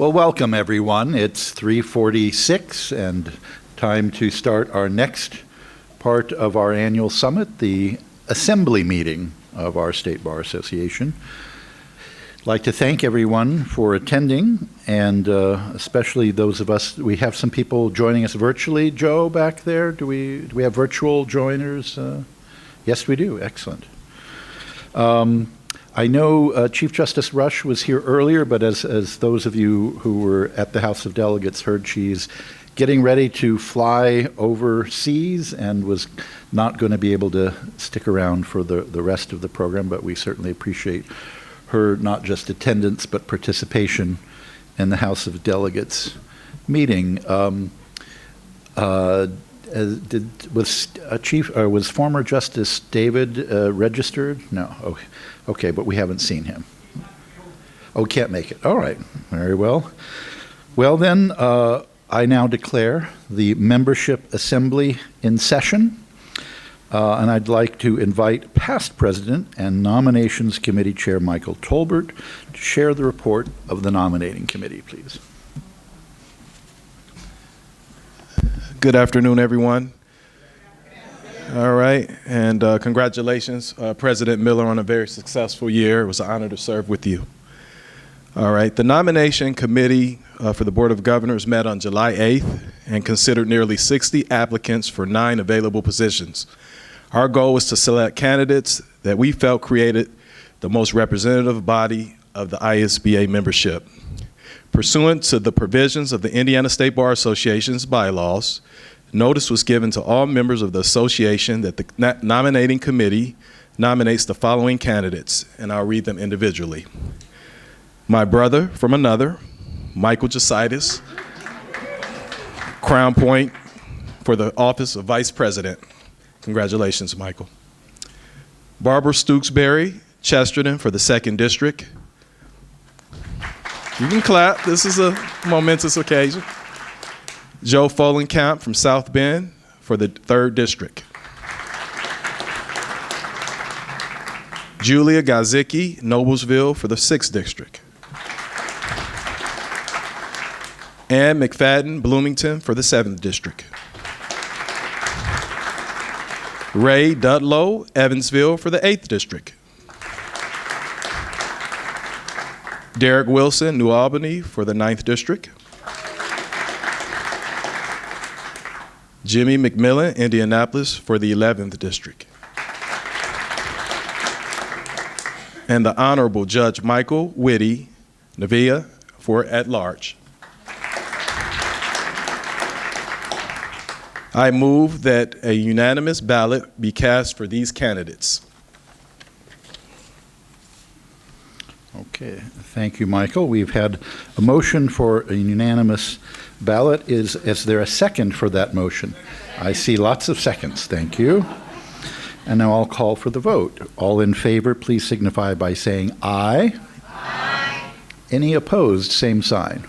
Well, welcome everyone. It's 3:46 and time to start our next part of our annual summit, the Assembly Meeting of our State Bar Association. I'd like to thank everyone for attending, and especially those of us, we have some people joining us virtually. Joe, back there, do we have virtual joiners? Yes, we do. Excellent. I know Chief Justice Rush was here earlier, but as those of you who were at the House of Delegates heard, she's getting ready to fly overseas and was not going to be able to stick around for the rest of the program, but we certainly appreciate her not just attendance but participation in the House of Delegates meeting. Was former Justice David registered? No. Okay, but we haven't seen him. Oh, can't make it. All right. Very well. Well then, I now declare the membership assembly in session. And I'd like to invite past President and Nominations Committee Chair Michael Tolbert to share the report of the nominating committee, please. Good afternoon, everyone. All right, and congratulations, President Miller, on a very successful year. It was an honor to serve with you. All right, the nomination committee for the Board of Governors met on July 8th and considered nearly 60 applicants for 9 available positions. Our goal was to select candidates that we felt created the most representative body of the ISBA membership. Pursuant to the provisions of the Indiana State Bar Association's bylaws, notice was given to all members of the association that the nominating committee nominates the following candidates, and I'll read them individually. My brother from another, Michael Jositis, Crown Point, for the office of Vice President. Congratulations, Michael. Barbara Stooksbury, Chesterton, for the 2nd District. You can clap. This is a momentous occasion. Joe Folenkamp from South Bend for the 3rd District. Julia Gazicki, Noblesville for the 6th District. Ann McFadden, Bloomington for the 7th District. Ray Dudlow, Evansville for the 8th District. Derek Wilson, New Albany for the 9th District. Jimmy McMillan, Indianapolis for the 11th District. And the Honorable Judge Michael Whitty, Nevaeh for at-large. I move that a unanimous ballot be cast for these candidates. Okay, thank you, Michael. We've had a motion for a unanimous ballot. Is there a second for that motion? I see lots of seconds, thank you. And now I'll call for the vote. All in favor, please signify by saying aye. Aye. Any opposed, same sign.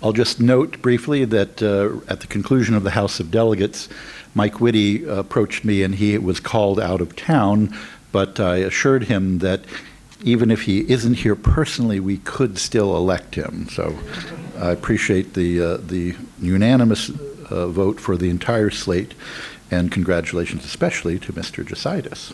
I'll just note briefly that at the conclusion of the House of Delegates, Mike Whitty approached me and he was called out of town, but I assured him that even if he isn't here personally, we could still elect him. So I appreciate the unanimous vote for the entire slate, and congratulations especially to Mr. Jositis.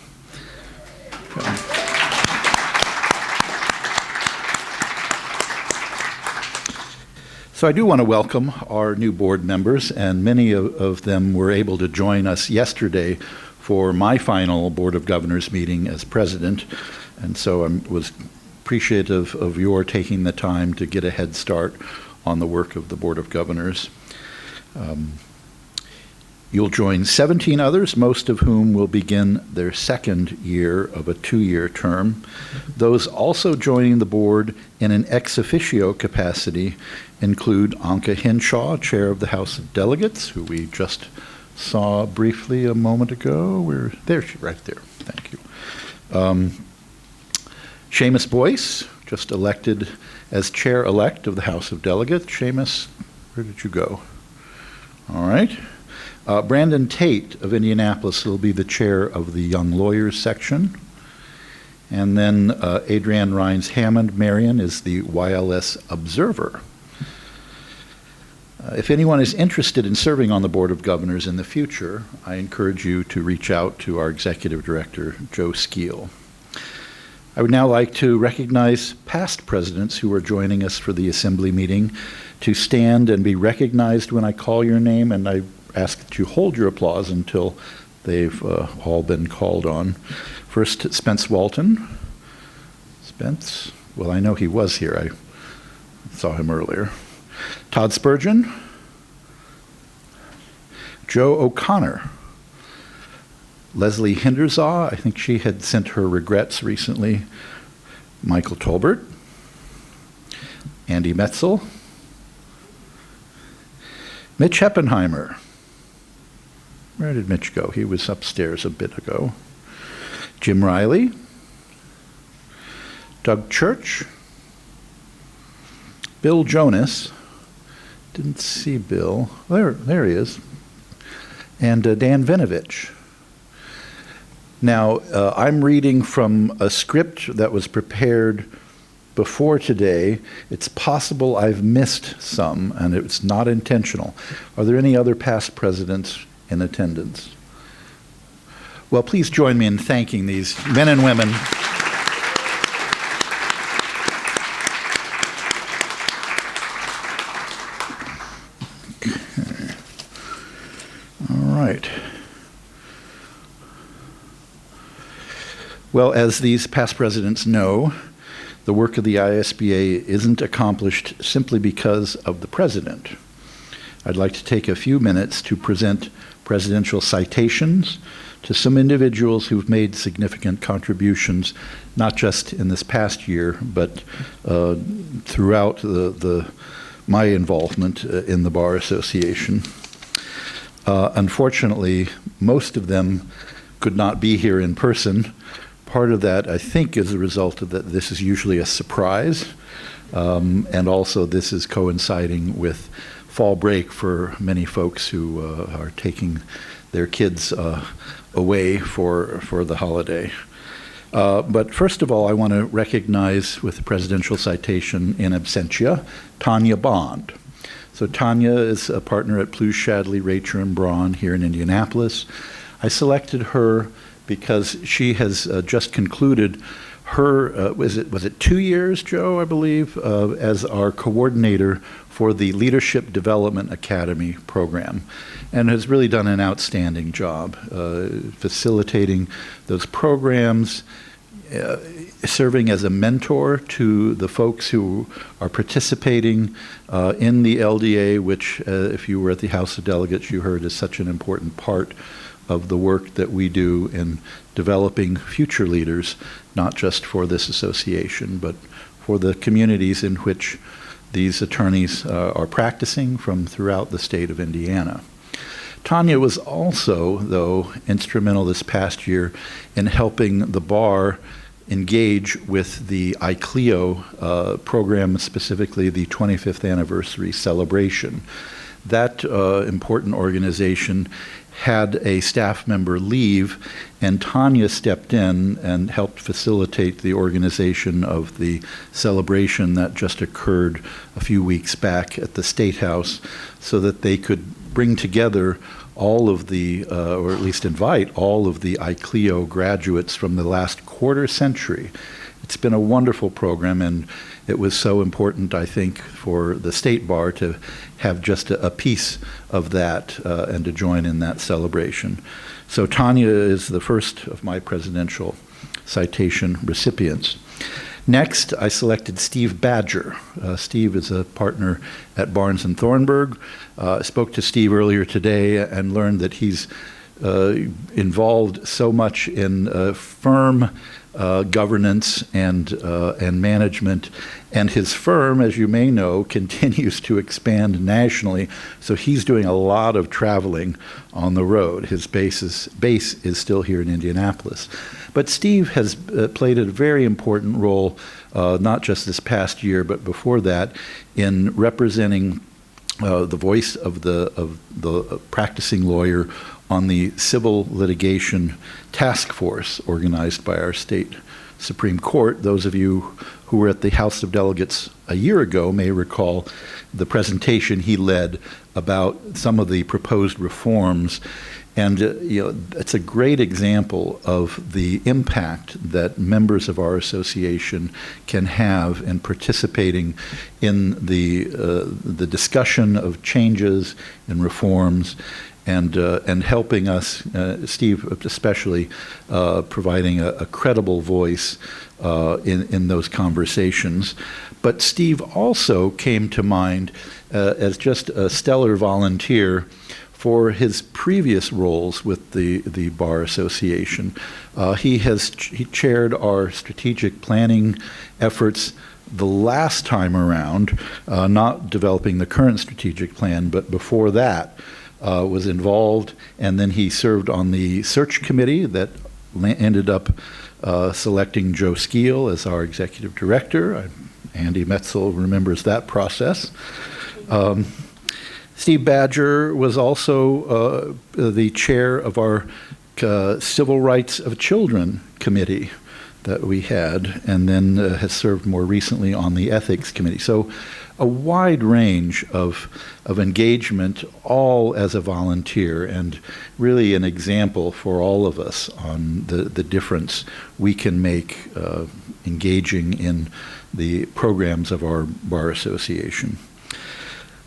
So I do want to welcome our new board members, and many of them were able to join us yesterday for my final Board of Governors meeting as president. And so I was appreciative of your taking the time to get a head start on the work of the Board of Governors. You'll join 17 others, most of whom will begin their 2nd year of a 2-year term. Those also joining the board in an ex officio capacity include Anka Hinshaw, Chair of the House of Delegates, who we just saw briefly a moment ago. There, right there. Thank you. Seamus Boyce, just elected as chair-elect of the House of Delegates. Seamus, where did you go? All right. Brandon Tate of Indianapolis will be the chair of the Young Lawyers section. And then Adrienne Rhines-Hammond Marion is the YLS Observer. If anyone is interested in serving on the Board of Governors in the future, I encourage you to reach out to our Executive Director, Joe Skeel. I would now like to recognize past presidents who are joining us for the Assembly meeting to stand and be recognized when I call your name, and I ask that you hold your applause until they've all been called on. First, Spence Walton. Spence, well, I know he was here. I saw him earlier. Todd Spurgeon, Joe O'Connor, Leslie Hinderzaw, I think she had sent her regrets recently, Michael Tolbert, Andy Metzel, Mitch Heppenheimer. Where did Mitch go? He was upstairs a bit ago. Jim Riley, Doug Church, Bill Jonas, didn't see Bill. There he is. And Dan Vinovich. Now, I'm reading from a script that was prepared before today. It's possible I've missed some, and it's not intentional. Are there any other past presidents in attendance? Well, please join me in thanking these men and women. Right. Well, as these past presidents know, the work of the ISBA isn't accomplished simply because of the president. I'd like to take a few minutes to present presidential citations to some individuals who've made significant contributions, not just in this past year, but throughout my involvement in the Bar Association. Unfortunately, most of them could not be here in person. Part of that, I think, is a result of that this is usually a surprise, and also this is coinciding with fall break for many folks who are taking their kids away for the holiday. But first of all, I want to recognize with the presidential citation in absentia, Tanya Bond. So Tanya is a partner at Plus Shadley, Racher and Braun here in Indianapolis. I selected her because she has just concluded her, was it 2 years, Joe, I believe, as our coordinator for the Leadership Development Academy program, and has really done an outstanding job facilitating those programs, serving as a mentor to the folks who are participating in the LDA, which, if you were at the House of Delegates, you heard is such an important part of the work that we do in developing future leaders, not just for this association, but for the communities in which these attorneys are practicing from throughout the state of Indiana. Tanya was also, though, instrumental this past year in helping the bar engage with the ICLEO program, specifically the 25th anniversary celebration. That important organization had a staff member leave, and Tanya stepped in and helped facilitate the organization of the celebration that just occurred a few weeks back at the State House, so that they could bring together all of the, or at least invite all of the ICLEO graduates from the last quarter century. It's been a wonderful program, and it was so important, I think, for the State Bar to have just a piece of that and to join in that celebration. So Tanya is the first of my presidential citation recipients. Next, I selected Steve Badger. Steve is a partner at Barnes & Thornburg. I spoke to Steve earlier today and learned that he's involved so much in firm governance and management, and his firm, as you may know, continues to expand nationally, so he's doing a lot of traveling on the road. His base is still here in Indianapolis. But Steve has played a very important role, not just this past year, but before that, in representing the voice of the practicing lawyer on the civil litigation task force organized by our state Supreme Court. Those of you who were at the House of Delegates a year ago may recall the presentation he led about some of the proposed reforms. And it's a great example of the impact that members of our association can have in participating in the discussion of changes and reforms, and helping us, Steve especially, providing a credible voice in those conversations. But Steve also came to mind as just a stellar volunteer for his previous roles with the Bar Association. He chaired our strategic planning efforts the last time around, not developing the current strategic plan, but before that was involved, and then he served on the search committee that ended up selecting Joe Skeel as our executive director. Andy Metzel remembers that process. Steve Badger was also the chair of our Civil Rights of Children Committee that we had, and then has served more recently on the Ethics Committee. So a wide range of engagement, all as a volunteer, and really an example for all of us on the difference we can make engaging in the programs of our Bar Association.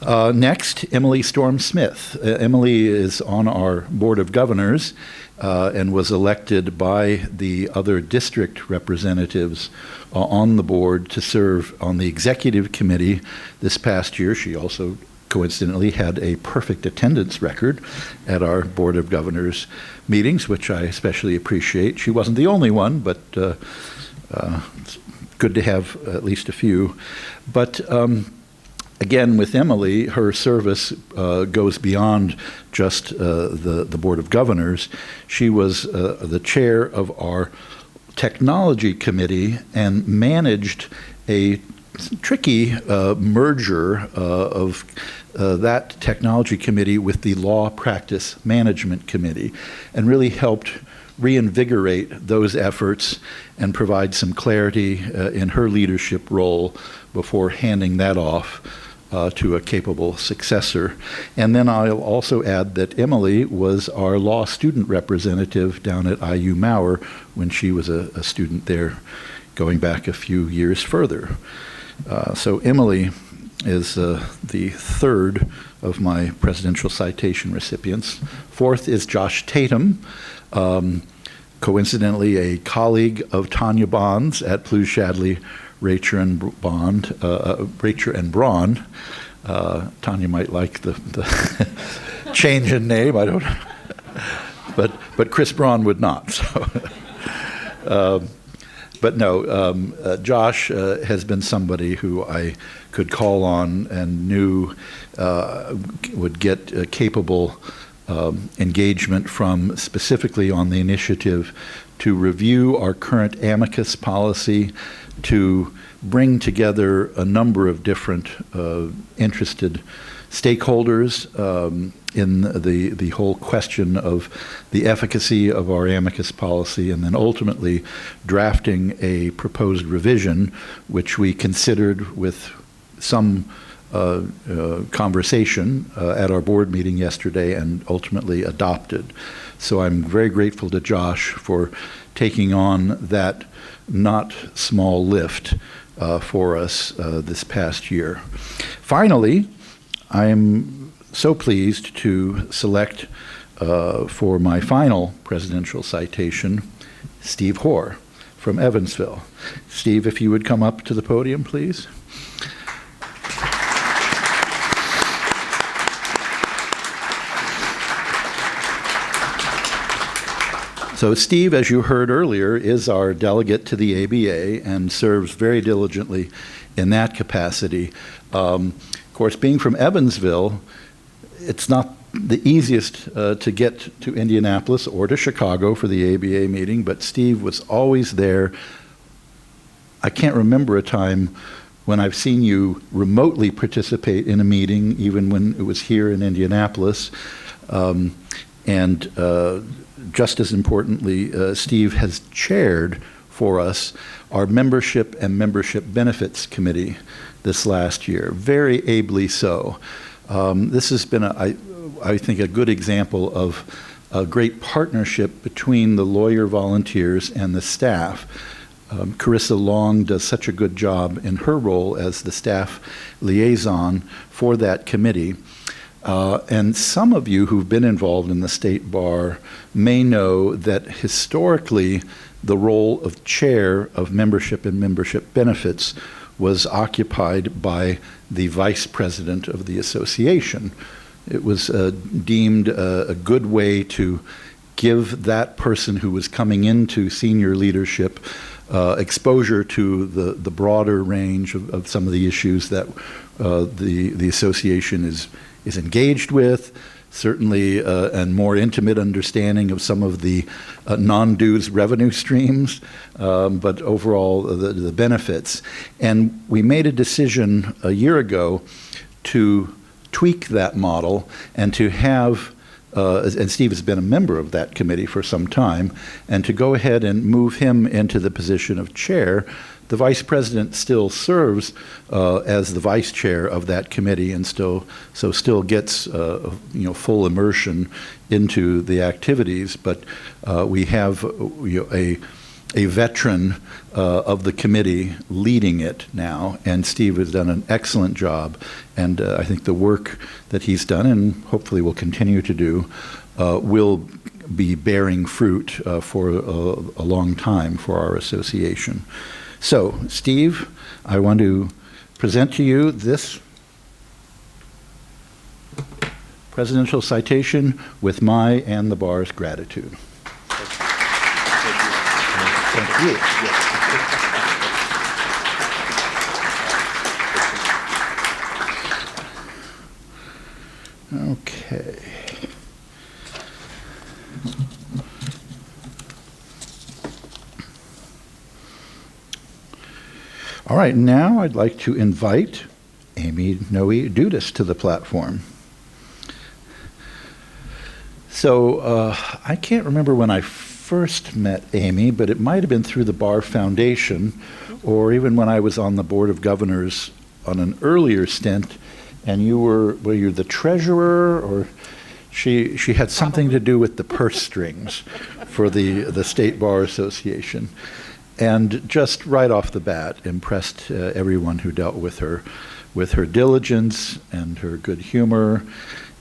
Next, Emily Storm Smith. Emily is on our Board of Governors and was elected by the other district representatives on the board to serve on the executive committee this past year. She also coincidentally had a perfect attendance record at our Board of Governors meetings, which I especially appreciate. She wasn't the only one, but it's good to have at least a few. But again, with Emily, her service goes beyond just the Board of Governors. She was the chair of our Technology Committee and managed a tricky merger of that Technology Committee with the Law Practice Management Committee, and really helped reinvigorate those efforts and provide some clarity in her leadership role before handing that off to a capable successor. And then I'll also add that Emily was our law student representative down at IU Mauer when she was a student there, going back a few years further. So Emily is the third of my presidential citation recipients. Fourth is Josh Tatum, coincidentally a colleague of Tanya Bond's at Plough Shadley, Racher and Braun. Tanya might like the change in name, I don't know. But Chris Braun would not. So, but no, Josh has been somebody who I could call on and knew would get capable engagement from, specifically on the initiative to review our current amicus policy, to bring together a number of different interested stakeholders in the whole question of the efficacy of our amicus policy, and then ultimately drafting a proposed revision, which we considered with some conversation at our board meeting yesterday and ultimately adopted. So I'm very grateful to Josh for taking on that not small lift for us this past year. Finally, I'm so pleased to select for my final presidential citation, Steve Hoare from Evansville. Steve, if you would come up to the podium, please. So Steve, as you heard earlier, is our delegate to the ABA and serves very diligently in that capacity. Of course, being from Evansville, it's not the easiest to get to Indianapolis or to Chicago for the ABA meeting, but Steve was always there. I can't remember a time when I've seen you remotely participate in a meeting, even when it was here in Indianapolis. And just as importantly, Steve has chaired for us our Membership and Membership Benefits Committee this last year, very ably so. This has been, I think, a good example of a great partnership between the lawyer volunteers and the staff. Carissa Long does such a good job in her role as the staff liaison for that committee. And some of you who've been involved in the state bar may know that historically the role of chair of membership and membership benefits was occupied by the vice president of the association. It was deemed a good way to give that person who was coming into senior leadership exposure to the broader range of some of the issues that the association is engaged with, certainly and more intimate understanding of some of the non-dues revenue streams, but overall the benefits. And we made a decision a year ago to tweak that model and to have and Steve has been a member of that committee for some time, and to go ahead and move him into the position of chair. The vice president still serves as the vice chair of that committee, and still gets full immersion into the activities. But we have a veteran of the committee leading it now, and Steve has done an excellent job. And I think the work that he's done, and hopefully will continue to do, will be bearing fruit for a long time for our association. So, Steve, I want to present to you this presidential citation with my and the bar's gratitude. Thank you. Okay. All right, now I'd like to invite Amy Noe Dudas to the platform. So I can't remember when I first met Amy, but it might have been through the Bar Foundation, or even when I was on the Board of Governors on an earlier stint, and you were the treasurer, or she had something to do with the purse strings for the State Bar Association. And just right off the bat, impressed everyone who dealt with her diligence and her good humor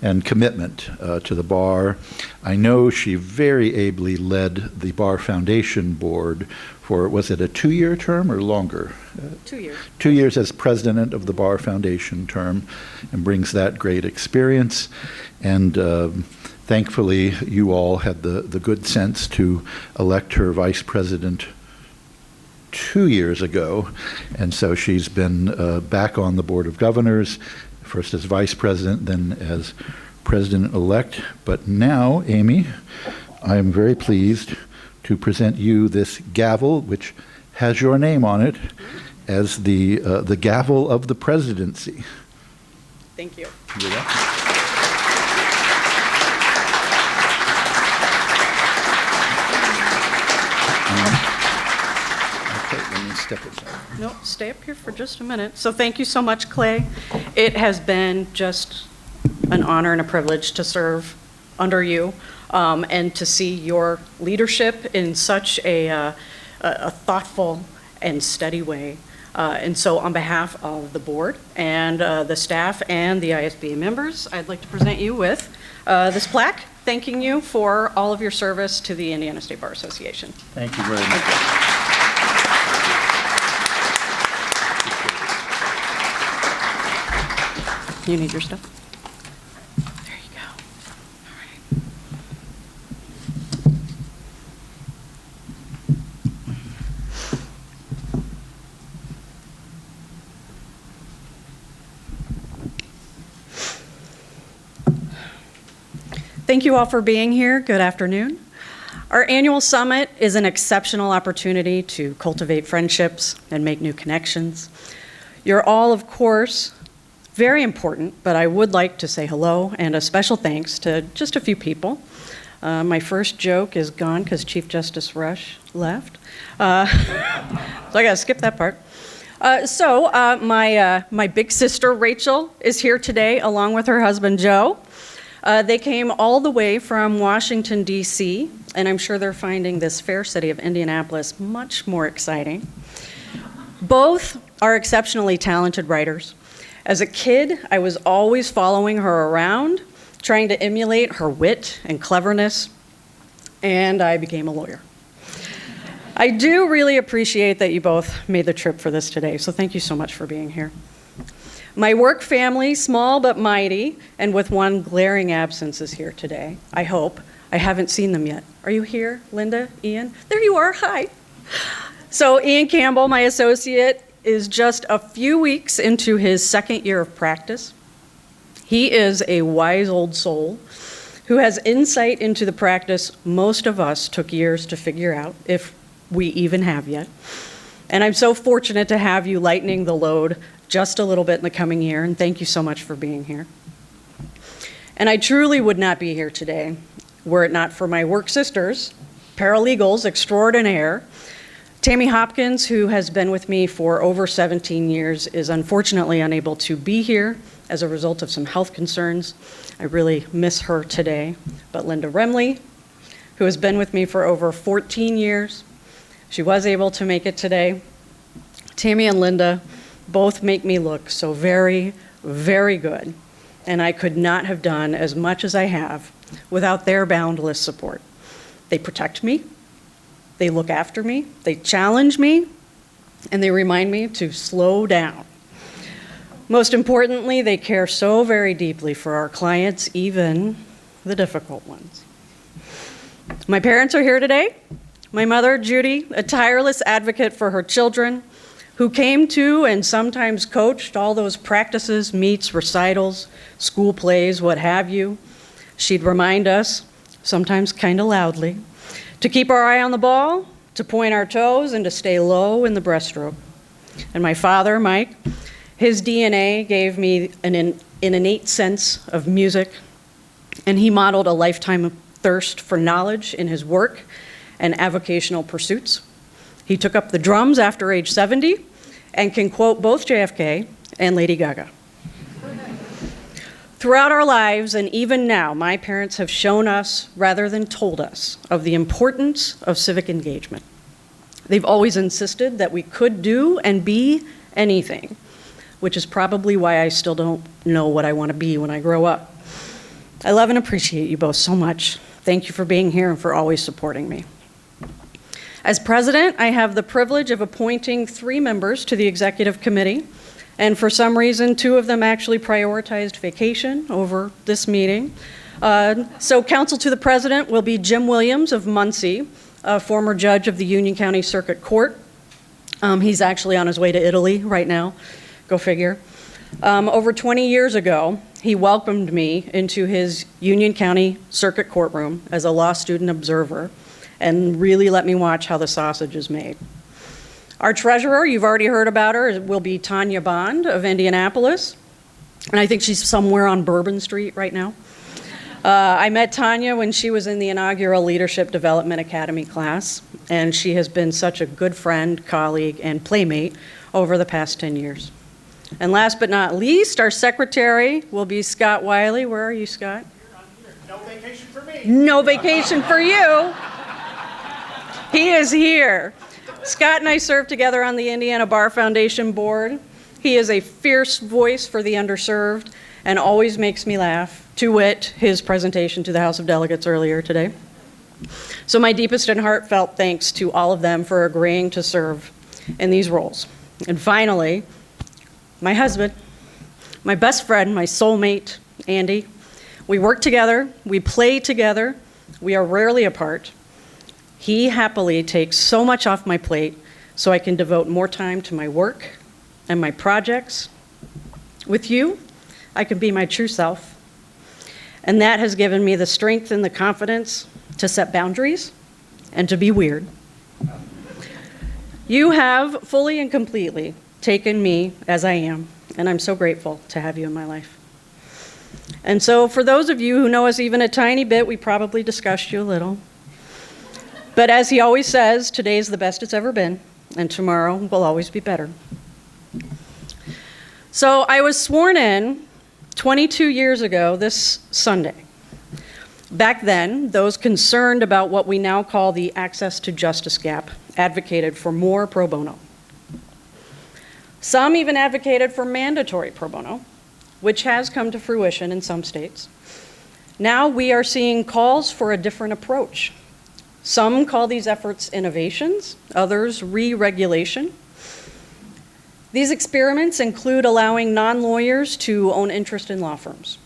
and commitment to the bar. I know she very ably led the Bar Foundation Board for, was it a 2-year term or longer? 2 years. 2 years as president of the Bar Foundation term, and brings that great experience. And thankfully, you all had the good sense to elect her vice president 2 years ago, and so she's been back on the Board of Governors, first as vice president, then as president-elect. But now, Amy, I am very pleased to present you this gavel, which has your name on it, as the gavel of the presidency. Thank you. You're welcome. Step aside. No, stay up here for just a minute. So thank you so much, Clay. It has been just an honor and a privilege to serve under you, and to see your leadership in such a thoughtful and steady way. And so on behalf of the board and the staff and the ISBA members, I'd like to present you with this plaque, thanking you for all of your service to the Indiana State Bar Association. Thank you very much. You need your stuff? There you go. All right. Thank you all for being here. Good afternoon. Our annual summit is an exceptional opportunity to cultivate friendships and make new connections. You're all, of course, very important, but I would like to say hello and a special thanks to just a few people. My first joke is gone because Chief Justice Rush left. So I got to skip that part. My big sister, Rachel, is here today along with her husband, Joe. They came all the way from Washington, D.C., and I'm sure they're finding this fair city of Indianapolis much more exciting. Both are exceptionally talented writers. As a kid, I was always following her around, trying to emulate her wit and cleverness, and I became a lawyer. I do really appreciate that you both made the trip for this today, so thank you so much for being here. My work family, small but mighty, and with one glaring absence, is here today, I hope. I haven't seen them yet. Are you here, Linda, Ian? There you are, hi. So Ian Campbell, my associate, is just a few weeks into his second year of practice. He is a wise old soul who has insight into the practice most of us took years to figure out, if we even have yet. And I'm so fortunate to have you lightening the load just a little bit in the coming year, and thank you so much for being here. And I truly would not be here today were it not for my work sisters, paralegals extraordinaire. Tammy Hopkins, who has been with me for over 17 years, is unfortunately unable to be here as a result of some health concerns. I really miss her today. But Linda Remley, who has been with me for over 14 years, she was able to make it today. Tammy and Linda both make me look so very, very good, and I could not have done as much as I have without their boundless support. They protect me, they look after me, they challenge me, and they remind me to slow down. Most importantly, they care so very deeply for our clients, even the difficult ones. My parents are here today. My mother, Judy, a tireless advocate for her children, who came to and sometimes coached all those practices, meets, recitals, school plays, what have you. She'd remind us, sometimes kind of loudly, to keep our eye on the ball, to point our toes, and to stay low in the breaststroke. And my father, Mike, his DNA gave me an innate sense of music, and he modeled a lifetime of thirst for knowledge in his work and avocational pursuits. He took up the drums after age 70 and can quote both JFK and Lady Gaga. Throughout our lives, and even now, my parents have shown us, rather than told us, of the importance of civic engagement. They've always insisted that we could do and be anything, which is probably why I still don't know what I want to be when I grow up. I love and appreciate you both so much. Thank you for being here and for always supporting me. As president, I have the privilege of appointing 3 members to the executive committee, and for some reason, 2 of them actually prioritized vacation over this meeting. So counsel to the president will be Jim Williams of Muncie, a former judge of the Union County Circuit Court. He's actually on his way to Italy right now, go figure. Over 20 years ago, he welcomed me into his Union County Circuit courtroom as a law student observer, and really let me watch how the sausage is made. Our treasurer, you've already heard about her, will be Tanya Bond of Indianapolis, and I think she's somewhere on Bourbon Street right now. I met Tanya when she was in the inaugural Leadership Development Academy class, and she has been such a good friend, colleague, and playmate over the past 10 years. And last but not least, our secretary will be Scott Wiley. Where are you, Scott? No vacation for me. No vacation for you. He is here. Scott and I served together on the Indiana Bar Foundation board. He is a fierce voice for the underserved and always makes me laugh, to wit, his presentation to the House of Delegates earlier today. So my deepest and heartfelt thanks to all of them for agreeing to serve in these roles. And finally, my husband, my best friend, my soulmate, Andy. We work together, we play together, we are rarely apart. He happily takes so much off my plate so I can devote more time to my work and my projects. With you, I can be my true self. And that has given me the strength and the confidence to set boundaries and to be weird. You have fully and completely taken me as I am, and I'm so grateful to have you in my life. And so for those of you who know us even a tiny bit, we probably discussed you a little. But as he always says, today's the best it's ever been, and tomorrow will always be better. So I was sworn in 22 years ago this Sunday. Back then, those concerned about what we now call the access to justice gap advocated for more pro bono. Some even advocated for mandatory pro bono, which has come to fruition in some states. Now we are seeing calls for a different approach. Some call these efforts innovations, others re-regulation. These experiments include allowing non-lawyers to own interest in law firms.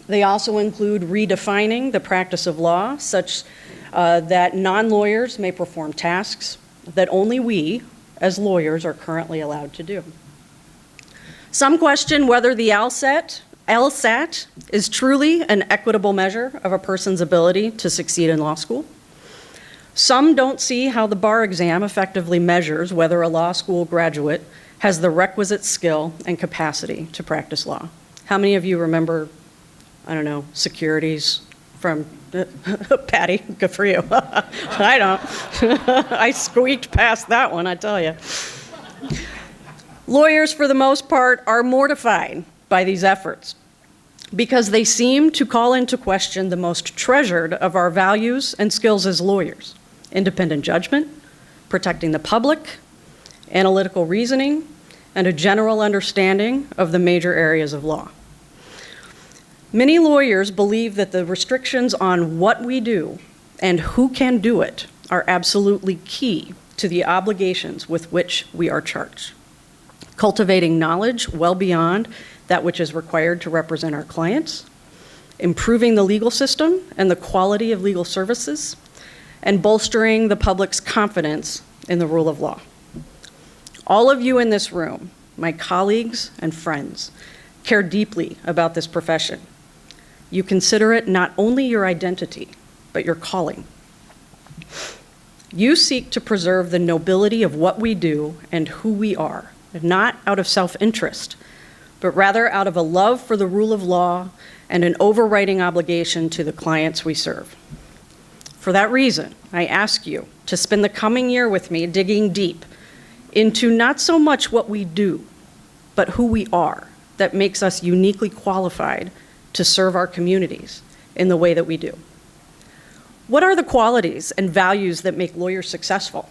They also include redefining the practice of law such that non-lawyers may perform tasks that only we, as lawyers, are currently allowed to do. Some question whether the LSAT is truly an equitable measure of a person's ability to succeed in law school. Some don't see how the bar exam effectively measures whether a law school graduate has the requisite skill and capacity to practice law. How many of you remember, I don't know, securities from Patty? Good for you. I don't. I squeaked past that one, I tell you. Lawyers, for the most part, are mortified by these efforts because they seem to call into question the most treasured of our values and skills as lawyers: independent judgment, protecting the public, analytical reasoning, and a general understanding of the major areas of law. Many lawyers believe that the restrictions on what we do and who can do it are absolutely key to the obligations with which we are charged. Cultivating knowledge well beyond that which is required to represent our clients, improving the legal system and the quality of legal services, and bolstering the public's confidence in the rule of law. All of you in this room, my colleagues and friends, care deeply about this profession. You consider it not only your identity, but your calling. You seek to preserve the nobility of what we do and who we are, not out of self-interest, but rather out of a love for the rule of law and an overriding obligation to the clients we serve. For that reason, I ask you to spend the coming year with me digging deep into not so much what we do, but who we are that makes us uniquely qualified to serve our communities in the way that we do. What are the qualities and values that make lawyers successful?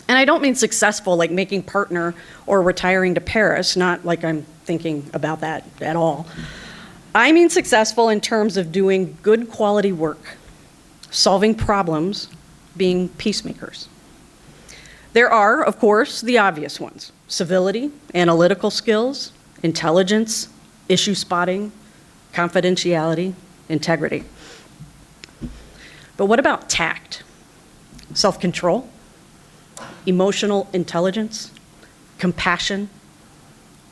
And I don't mean successful like making partner or retiring to Paris, not like I'm thinking about that at all. I mean successful in terms of doing good quality work, solving problems, being peacemakers. There are, of course, the obvious ones: civility, analytical skills, intelligence, issue spotting, confidentiality, integrity. But what about tact, self-control, emotional intelligence, compassion,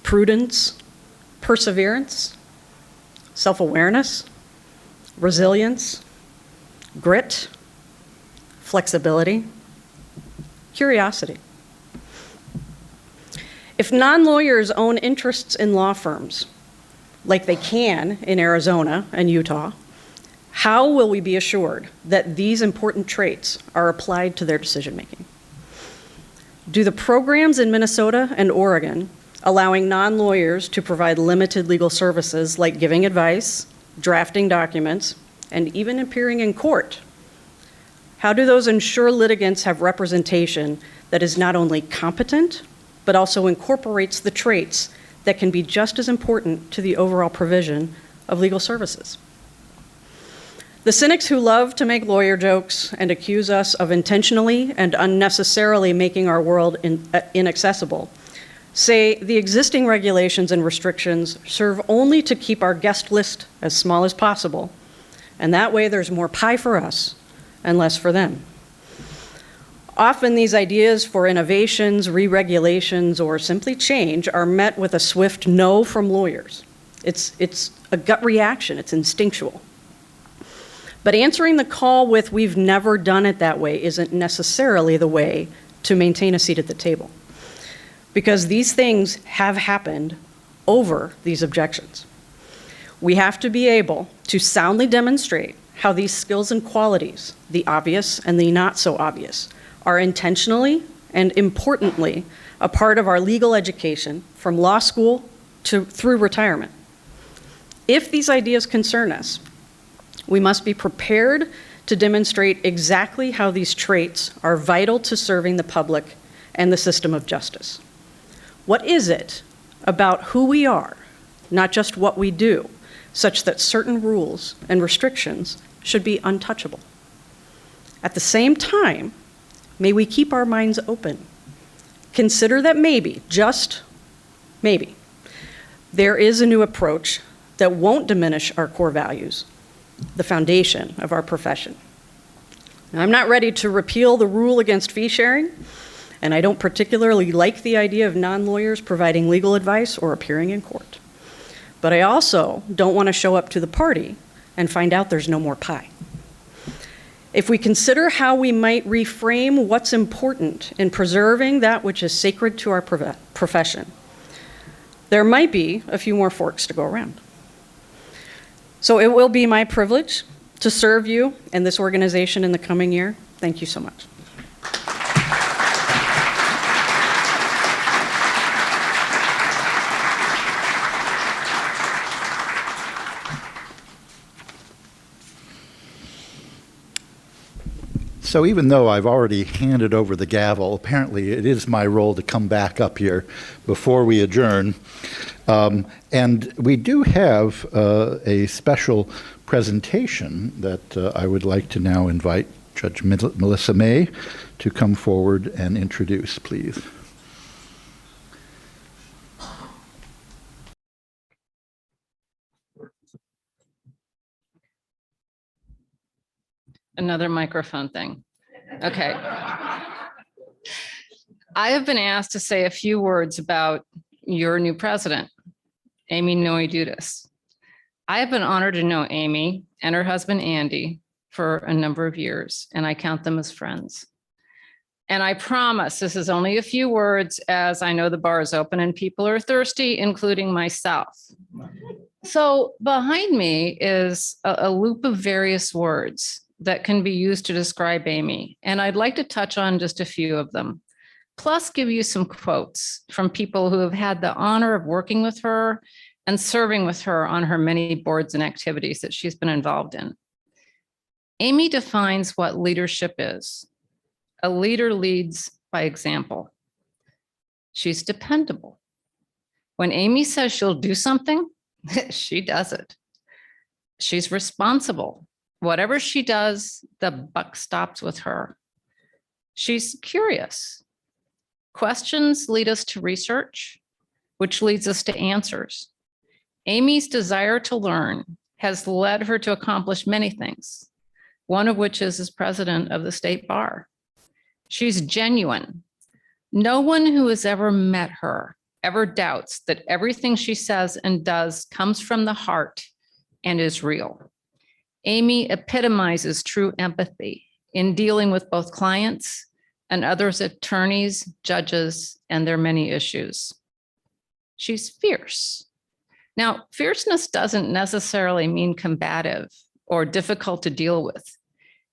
prudence, perseverance, self-awareness, resilience, grit, flexibility, curiosity? If non-lawyers own interests in law firms, like they can in Arizona and Utah, how will we be assured that these important traits are applied to their decision-making? Do the programs in Minnesota and Oregon allowing non-lawyers to provide limited legal services like giving advice, drafting documents, and even appearing in court, how do those ensure litigants have representation that is not only competent, but also incorporates the traits that can be just as important to the overall provision of legal services? The cynics who love to make lawyer jokes and accuse us of intentionally and unnecessarily making our world inaccessible say the existing regulations and restrictions serve only to keep our guest list as small as possible, and that way there's more pie for us and less for them. Often these ideas for innovations, re-regulations, or simply change are met with a swift no from lawyers. It's a gut reaction, it's instinctual. But answering the call with "we've never done it that way" isn't necessarily the way to maintain a seat at the table, because these things have happened over these objections. We have to be able to soundly demonstrate how these skills and qualities, the obvious and the not so obvious, are intentionally and importantly a part of our legal education from law school through retirement. If these ideas concern us, we must be prepared to demonstrate exactly how these traits are vital to serving the public and the system of justice. What is it about who we are, not just what we do, such that certain rules and restrictions should be untouchable? At the same time, may we keep our minds open. Consider that maybe, just maybe, there is a new approach that won't diminish our core values, the foundation of our profession. Now, I'm not ready to repeal the rule against fee sharing, and I don't particularly like the idea of non-lawyers providing legal advice or appearing in court. But I also don't want to show up to the party and find out there's no more pie. If we consider how we might reframe what's important in preserving that which is sacred to our profession, there might be a few more forks to go around. So it will be my privilege to serve you and this organization in the coming year. Thank you so much. So even though I've already handed over the gavel, apparently it is my role to come back up here before we adjourn. And we do have a special presentation that I would like to now invite Judge Melissa May to come forward and introduce, please. Another microphone thing. Okay. I have been asked to say a few words about your new president, Amy Noe-Dudas. I have been honored to know Amy and her husband, Andy, for a number of years, and I count them as friends. And I promise this is only a few words, as I know the bar is open and people are thirsty, including myself. So behind me is a loop of various words that can be used to describe Amy. And I'd like to touch on just a few of them, plus give you some quotes from people who have had the honor of working with her and serving with her on her many boards and activities that she's been involved in. Amy defines what leadership is. A leader leads by example. She's dependable. When Amy says she'll do something, she does it. She's responsible. Whatever she does, the buck stops with her. She's curious. Questions lead us to research, which leads us to answers. Amy's desire to learn has led her to accomplish many things, one of which is as president of the state bar. She's genuine. No one who has ever met her ever doubts that everything she says and does comes from the heart and is real. Amy epitomizes true empathy in dealing with both clients and others, attorneys, judges, and their many issues. She's fierce. Now, fierceness doesn't necessarily mean combative or difficult to deal with.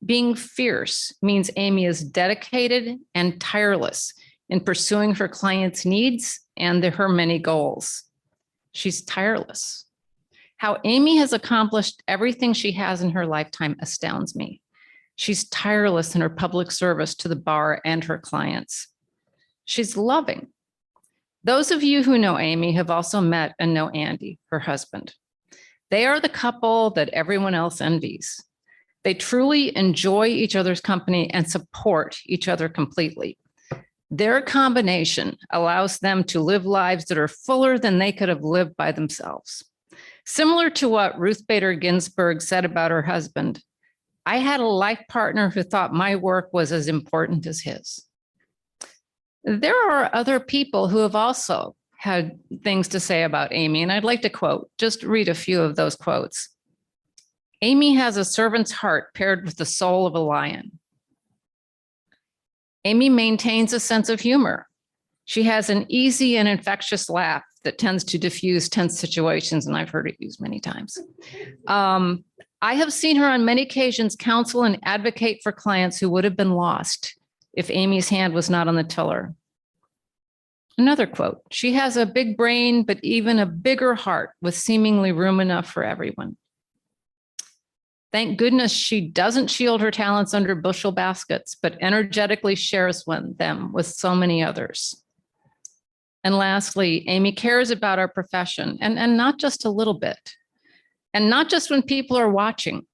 Being fierce means Amy is dedicated and tireless in pursuing her clients' needs and her many goals. She's tireless. How Amy has accomplished everything she has in her lifetime astounds me. She's tireless in her public service to the bar and her clients. She's loving. Those of you who know Amy have also met and know Andy, her husband. They are the couple that everyone else envies. They truly enjoy each other's company and support each other completely. Their combination allows them to live lives that are fuller than they could have lived by themselves. Similar to what Ruth Bader Ginsburg said about her husband, I had a life partner who thought my work was as important as his. There are other people who have also had things to say about Amy, and I'd like to just read a few of those quotes. Amy has a servant's heart paired with the soul of a lion. Amy maintains a sense of humor. She has an easy and infectious laugh that tends to diffuse tense situations, and I've heard it used many times. I have seen her on many occasions counsel and advocate for clients who would have been lost if Amy's hand was not on the tiller. Another quote, she has a big brain, but even a bigger heart with seemingly room enough for everyone. Thank goodness she doesn't shield her talents under bushel baskets, but energetically shares them with so many others. And lastly, Amy cares about our profession, and not just a little bit. And not just when people are watching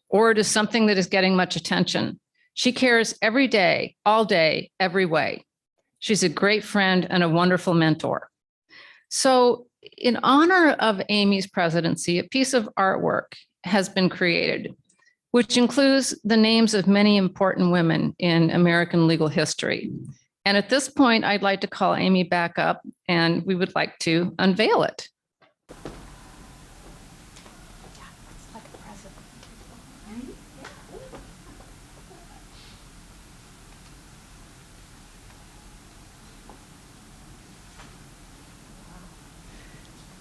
or it is something that is getting much attention. She cares every day, all day, every way. She's a great friend and a wonderful mentor. So in honor of Amy's presidency, a piece of artwork has been created, which includes the names of many important women in American legal history. And at this point, I'd like to call Amy back up, and we would like to unveil it.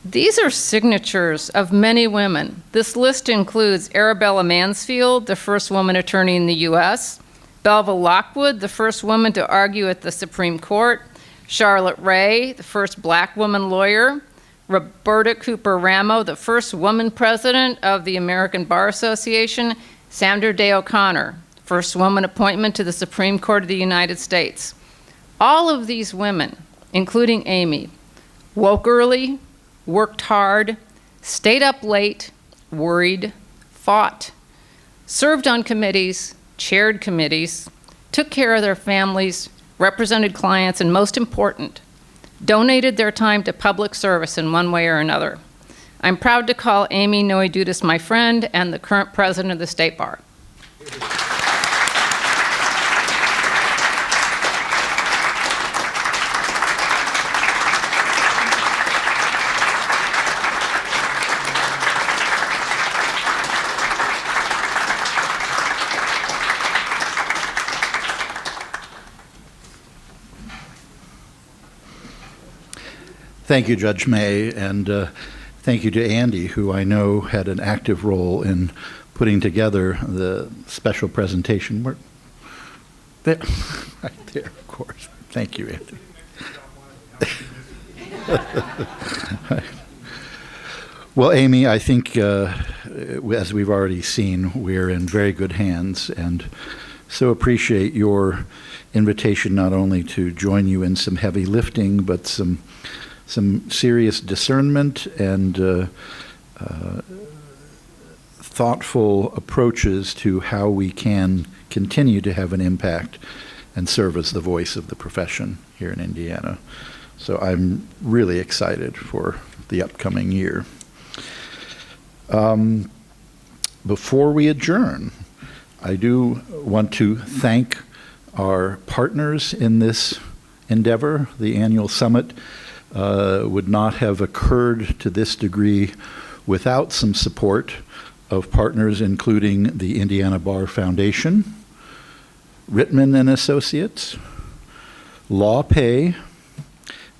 These are signatures of many women. This list includes Arabella Mansfield, the first woman attorney in the US, Belva Lockwood, the first woman to argue at the Supreme Court, Charlotte Ray, the first Black woman lawyer, Roberta Cooper Ramo, the first woman president of the American Bar Association, Sandra Day O'Connor, first woman appointment to the Supreme Court of the United States. All of these women, including Amy, woke early, worked hard, stayed up late, worried, fought, served on committees, chaired committees, took care of their families, represented clients, and most important, donated their time to public service in one way or another. I'm proud to call Amy Noe-Dudas my friend and the current president of the State Bar. Thank you, Judge May, and thank you to Andy, who I know had an active role in putting together the special presentation. There, right there, of course. Thank you, Andy. Well, Amy, I think, as we've already seen, we're in very good hands, and so appreciate your invitation not only to join you in some heavy lifting, but some serious discernment and thoughtful approaches to how we can continue to have an impact and serve as the voice of the profession here in Indiana. So I'm really excited for the upcoming year. Before we adjourn, I do want to thank our partners in this endeavor. The annual summit would not have occurred to this degree without some support of partners including the Indiana Bar Foundation, Rittman and Associates, Law Pay,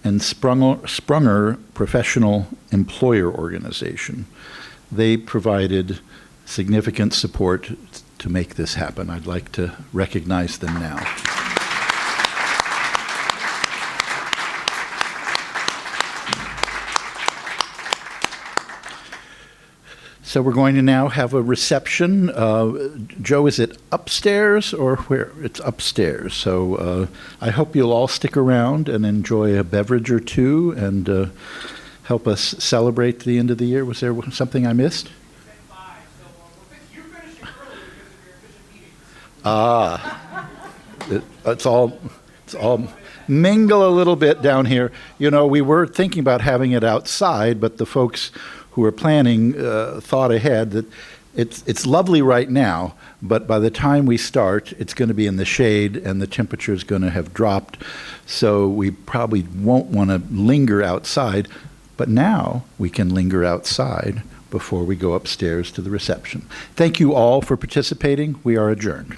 and Sprunger Professional Employer Organization. They provided significant support to make this happen. I'd like to recognize them now. So we're going to now have a reception. Joe, is it upstairs or where? It's upstairs. So I hope you'll all stick around and enjoy a beverage or two and help us celebrate the end of the year. Was there something I missed? You finished early because of your efficient meetings. It's all mingle a little bit down here. You know, we were thinking about having it outside, but the folks who are planning thought ahead that it's lovely right now, but by the time we start, it's going to be in the shade and the temperature is going to have dropped. So we probably won't want to linger outside, but now we can linger outside before we go upstairs to the reception. Thank you all for participating. We are adjourned.